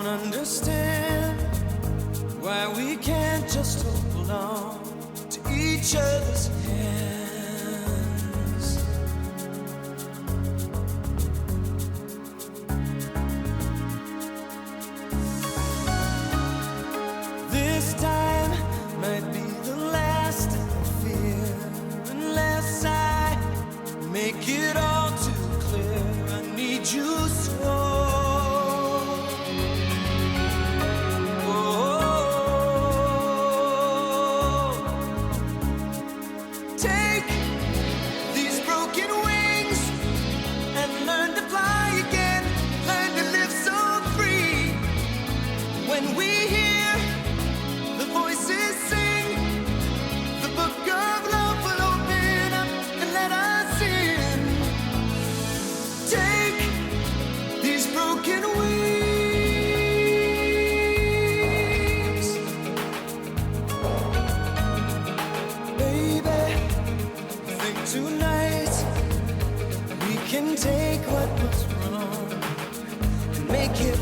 understand why we can't just hold on to each other's hands. This time might be the last I fear, unless I make it all too clear. I need you so. When we hear the voices sing, the book of love will open up and let us in. Take these broken wings, baby. I think tonight we can take what was wrong and make it